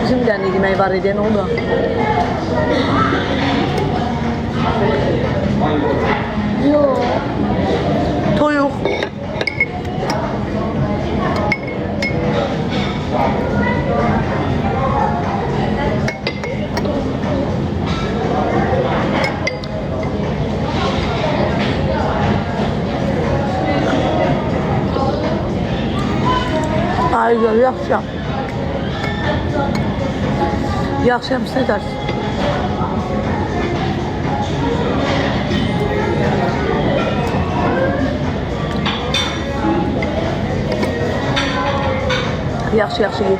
Bizim de ne yemeği var idi, ne oldu? Yok. Toyuq. Ay güzel, yaxşıyam. Yaxşıyam, siz ne dersiniz? Yaxşı, yaxşı yiyip.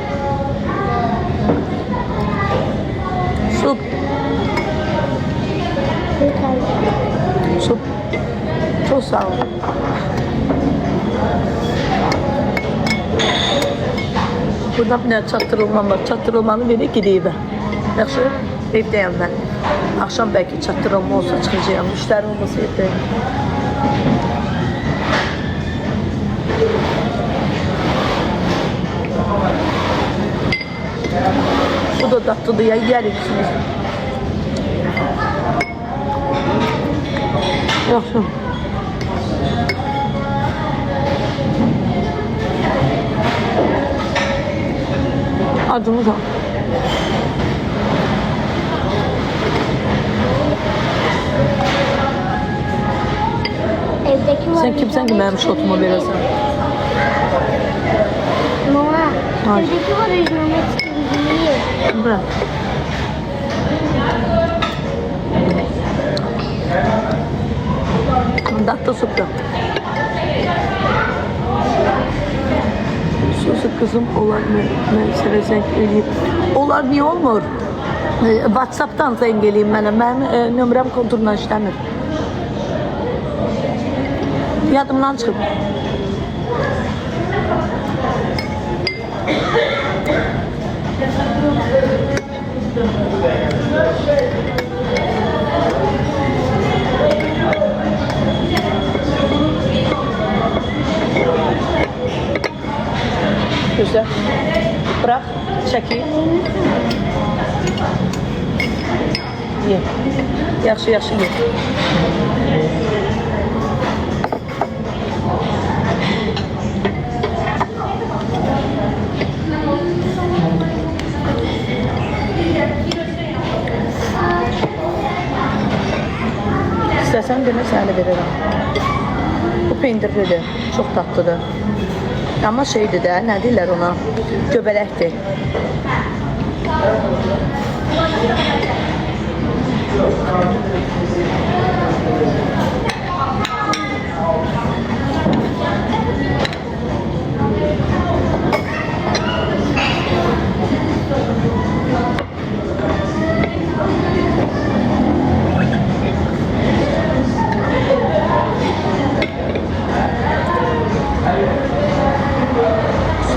Sup. Sup. Çok sağ ol. Burada bir çatdırılmam var. Çatdırılmanı verib gideyim ben. Yaxşı, evdəyəm mən. Akşam belki çatdırılma olsa çıxacağım. Müştəri olmasa evdəyəm. Bu da tatlıdır ya, yerik şimdi. Yaxşı. Acımız var. Evdeki var. Sen kimsen ki benim şotumu verirsen? Mama, evdeki var yüzüme çıkıyor. Bırak. Tatlı supra. Susu kızım onlar mesele eləyib. Onlar niye olmur? WhatsApp'tan zəng eləyim mənə. Mənim nömrəm konturla işləmir. Yadımdan çıxıb. Güzel. Bırak, çekil. Ye. Yaxşı, yaxşı ye. İstəsən demə səni verirəm. Bu pendirlidir, çox tatlıdır. Ama şeydir də, nə deyirlər ona? Göbələkdir.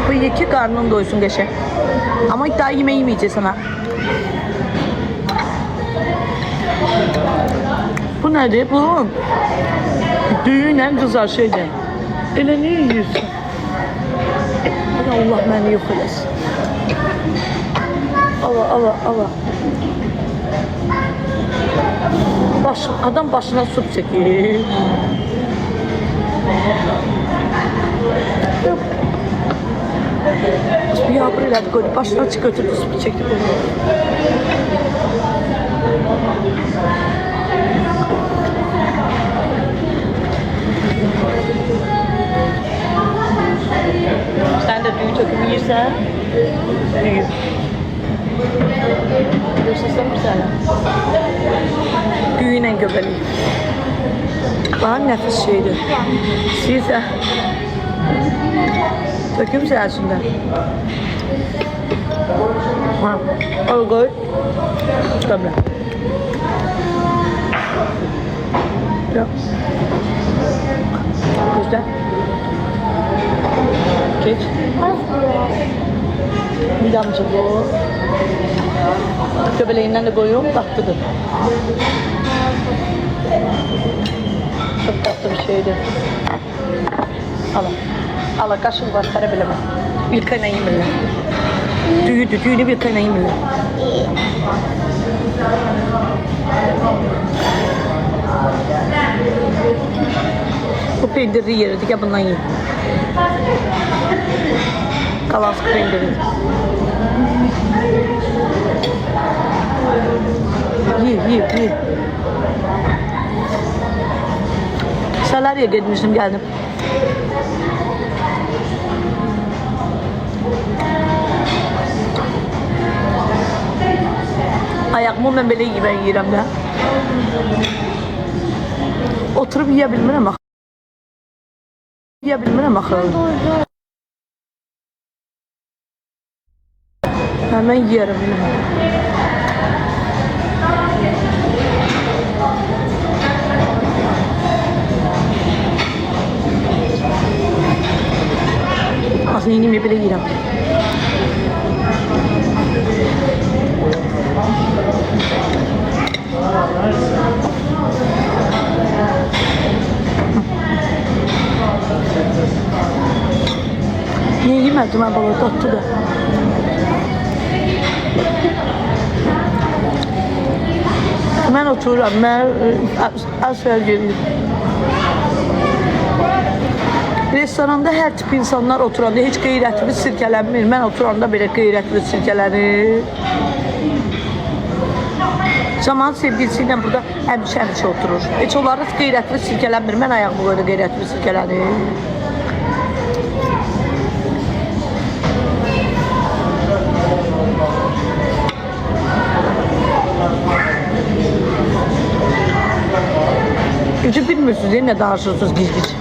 Bu ye ki karnın doysun geçe. Ama daha yemeği yemeyeceksin ha. Bu nedir? Bu düğünle kızar şeyden. Elə ne yiyorsun? Allah beni yok eləsin. Allah. Adam başına sup çekiyor. Bir yağmur elədi, qoydu. Başına açıq götürdü, su çəkdi qoydu. Sen de düğün tökümü yiyirsən? Düğün. Görsəsən bir sənə. Düğünlə göbəliyim. Bana nəfis şeydir. İstəyirsən. Töküm sen şimdi. Al koy. Böyle. Ya. Güzel. Geç. Bir damcı bu. Göbeleğinden de koyuyorum. Tatlıdır. Çok tatlı bir şeydi. Al. Al kaşık var, para bilemem. İlk ayına yeminle. Düyünü bir tane yemir. Bu peyniri yeridik ya bundan yiyin. Kalas peyniri. Ye. Salarya'ya gitmiştim geldim. Ayağımı ben böyle yiyirəm də. Oturup yiyebilmirəm axı. Yiyebilmirəm axı. Hemen yerim. Aslında yine bile yiyirəm. Niye yemedim ben balığı tatlı da. Ben otururam, ben asfer geliyorum. Restoranda her tip insanlar oturanda hiç qeyrətli sirkələnmir. Mən oturanda belə qeyrətli sirkələnir. Zaman sevgilisi ilə burada həmişə oturur. Heç onları qeyrətli sirkələnmir. Mən ayağımı qoyda qeyrətli sirkələnir. Gücü bilmirsiniz, ne danışırsınız giz-giz.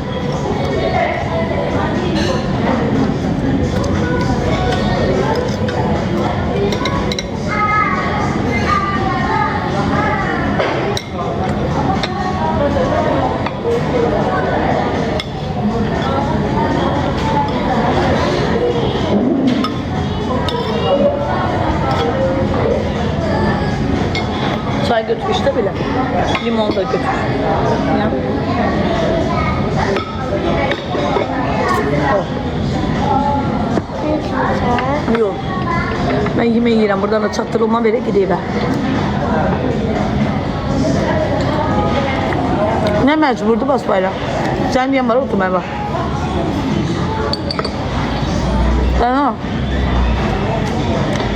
Çay götür işte bile. Limon da götür. Ya. Oh. Yok. Ben yemeği yiyeceğim. Buradan da çattırılma verip gideyim ben. Ne mecburdu bas bayram. Sen diyen bana oturmaya bak. Tamam.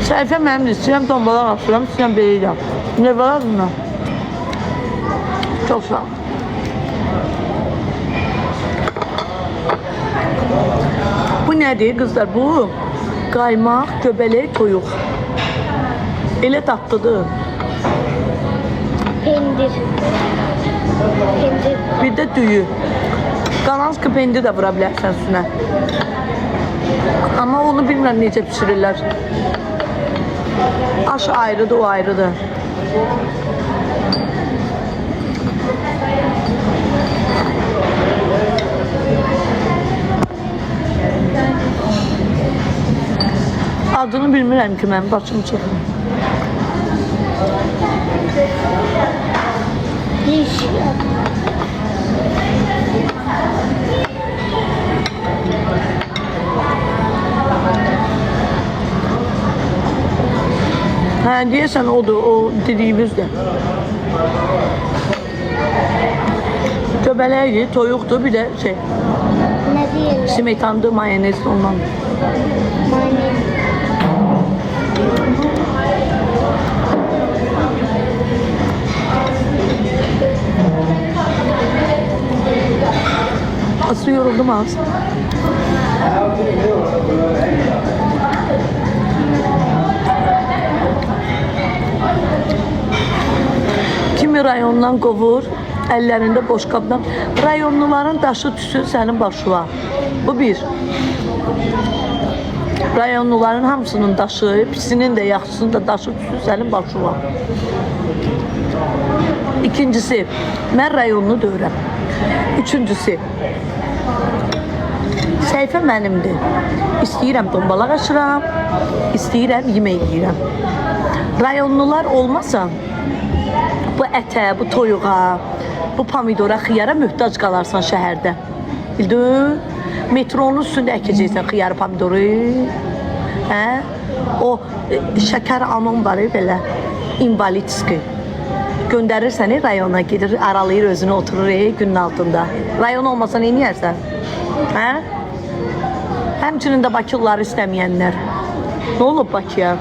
Səhifə mənim istəyirəm, tombalar açıram, istəyirəm belə yiyəm. Ne var mı? Çok sağ ol. Bu nədir kızlar? Bu qaymaq, göbələk, toyuq. Elə tatlıdır. Pendir. Bir de düyü. Qalanski pendir də vura bilərsən üstünə. Ama onu bilmirəm necə pişirirlər. Aş ayrıdır, o ayrıdır. Adını bilmirəm ki mən, başım çıxmır. Yeşil. Ha deyəsən odur, o dediyimiz də. Göbələkdir, toyuqdur, bir də şey. Ne diyelim? Smetandı, mayonez ondan. Mayonez. Aslı yoruldum az. Kimi rayondan qovur, əllərində boşqabdan. Rayonluların daşı tüsü sənin başına. Bu bir. Rayonluların hamısının daşı, pisinin de yaxşısının da daşı tüsü sənin başına. İkincisi, mən rayonunu döyürəm. Üçüncüsü, səhifə mənimdir. İstəyirəm dombalaq açıram, istəyirəm yemək yeyirəm. Rayonlular olmasa, bu ətə, bu toyuğa, bu pomidora, xiyara möhtac qalarsan şəhərdə. Bildin? Metronun üstündə əkəcəksən xiyarı, pomidoru. Hə? O şəkər anon var belə invalidski. Göndərir səni rayona, gedir, aralayır özünü, oturur günün altında. Rayon olmasa nə yeyərsən? Hə? Həmçinin də Bakılıları istəməyənlər. Nə olub Bakıya?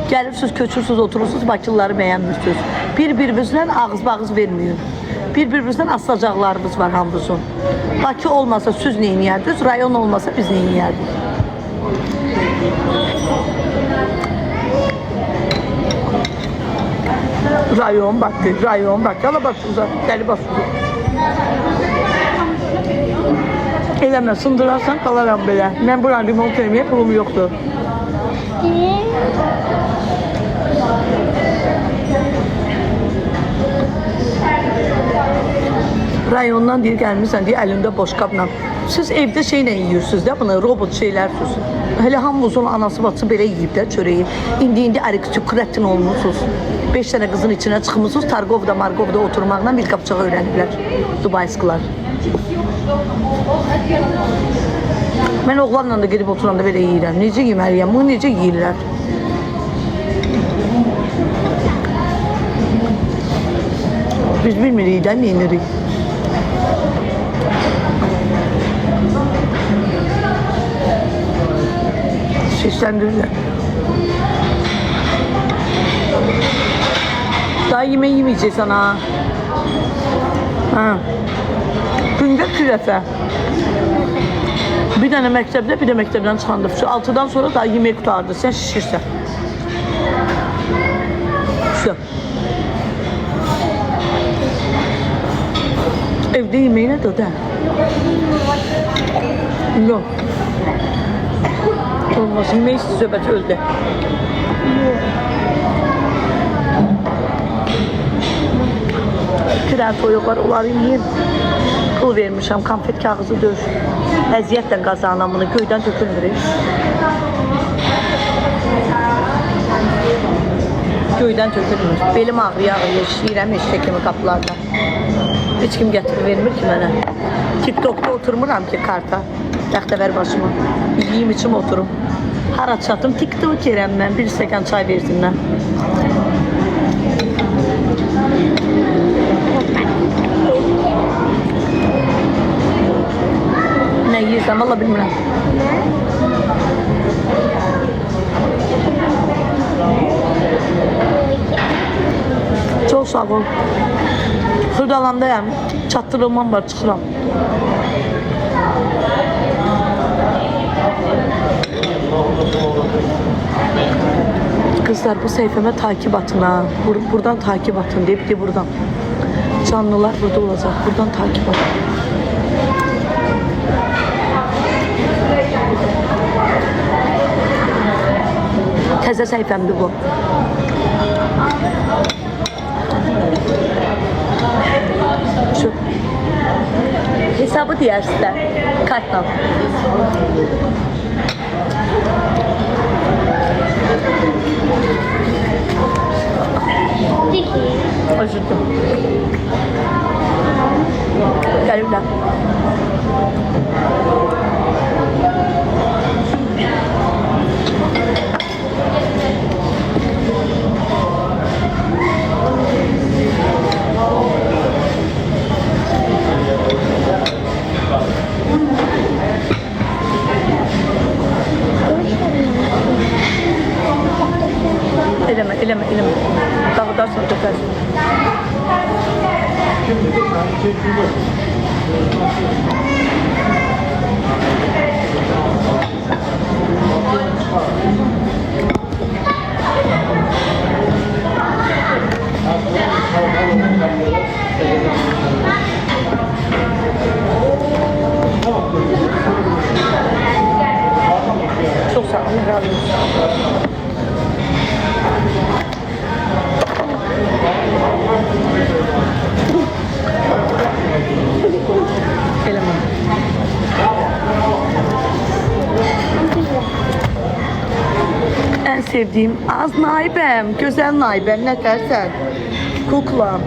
Gəlirsiniz, köçürsünüz, oturursunuz, Bakılıları bəyənmirsiniz. Bir-birimizlə ağız-bağız vermiyor. Bir-birimizdən asılacaqlarımız var hamımızın. Bakı olmasa siz nə yeyərdiniz, rayon olmasa biz nə yeyərdik? Rayon baktı, rayon baktı. Yala başınıza, deli başınıza. Eləmə, sındırarsan qalaram belə. Mən buranı limon kremiyə pulum yoxdur. Rayondan deyir, gəlmirsən deyir, əlində boş qabla. Siz evdə şeylə yiyirsiniz də bunu, robot şeylərsiniz. Hələ hamımızın anası bacısı belə yiyib də çörəyi. İndi aristokratın olmuşsunuz. 5 dənə qızın içinə çıxmışsınız, Targovda, Margovda oturmaqla bir qapçağı öyrəniblər Dubayskılar. Mən oğlanla da gedib oturanda belə yeyirəm. Necə yeməliyəm, bunu necə yeyirlər? Biz bilmirik də, neyinirik? Seslendirirler. Daha yemeği yemeyeceksin ha. Ha. Günde kürefe. Bir tane mektepte, bir de mektepten çıkandı. Şu 6'dan sonra daha yemeği kurtardı. Sen şişirsen. Şu. Evde yemeğine de. Yok. Olmaz. Yemeği söhbət öldü. Bir dənə toyuq var, onları yiyeyim. Pul vermişəm, konfet kağızı döş. Əziyyətlə qazanam bunu, göydən tökülmür. Göydən tökülmür. Belim ağrıyır, şişirəm eşək kimi qapılardan. Heç kim gətirib vermir ki mənə. TikTok'da oturmuram ki karta. Dəxtəvər başıma. Yiyeyim içim oturum. Hara çatım, TikTok yerəm mən, bir stəkan çay versinlər. Nə yiyirsən, valla bilmirəm. Çox sağ ol. Xırdalandayam, çatdırılmam var, çıxıram. Kızlar bu sayfama takip atın ha. Buradan takip atın deyip de buradan. Canlılar burada olacak. Buradan takip atın. Təzə sayfamdır bu. Şu. Hesabı deyərsin də. Kartla. Acıdım. Gelirler. Eleme. Dağıdarsan dökersin. Çok sağ olun. Allah razı olsun. Elemem. En sevdiğim az naibem, güzel naibem, ne dersen? Kuklam.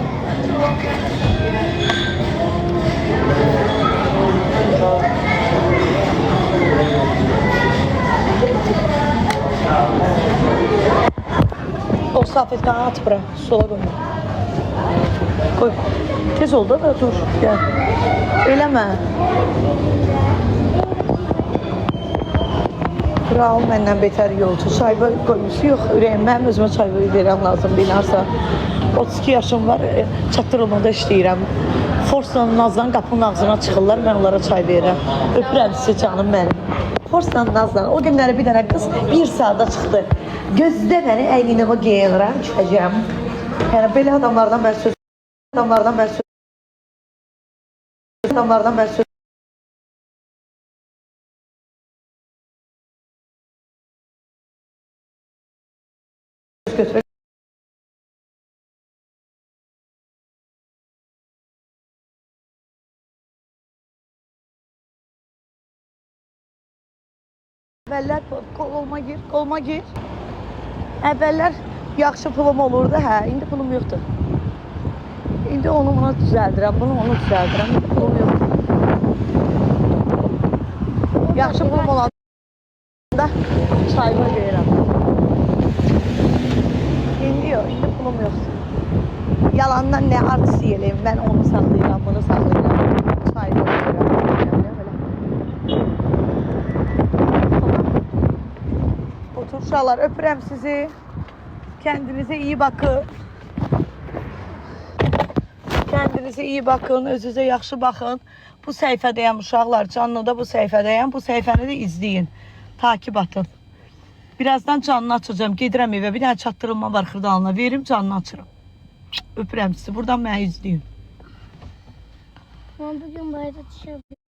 salfetkanı at bura. Sola qoy. Qoy. Tez ol da dur. Gəl. Eləmə. Kral məndən betər yolcu. Çay qoymusu yox. Ürəyim, mənim özümə çay verəm lazım binarsa. 32 yaşım var, çatdırılmada işləyirəm. Forsla Nazlan qapının ağzına çıxırlar, mən onlara çay verirəm. Öpürəm sizi canım mənim. Forsla Nazlan, o günləri bir dənə qız 1 saata çıxdı. Gözdə məni əynimə geyinirəm, çıxacağım. Yəni belə adamlardan mən söz götürürəm. Əvvəllər qoluma gir. Əvvəllər yaxşı pulum olurdu, hə, indi pulum yoxdur. İndi onu düzəldirəm, bunu düzəldirəm, indi pulum yoxdur. Yaxşı pulum olanda çayıma verirəm. İndi yox, indi pulum yoxdur. Yalandan nə artist eləyim, mən onu saxlayıram, bunu saxlayıram. Çayıma verirəm. Uşaqlar, öpürəm sizi. Kendinize iyi bakın. Kendinize iyi bakın, özünüzə yaxşı baxın. Bu səhifədəyəm uşaqlar, canlıda bu səhifədəyəm. Bu səhifəni də izləyin. Takip atın. Birazdan canlı açacağım. Gedirəm evə. Bir dənə çatdırılma var Xırdalına. Verim, canlı açırım. Öpürəm sizi. Buradan məni izləyin. Ben bugün bayda dışarı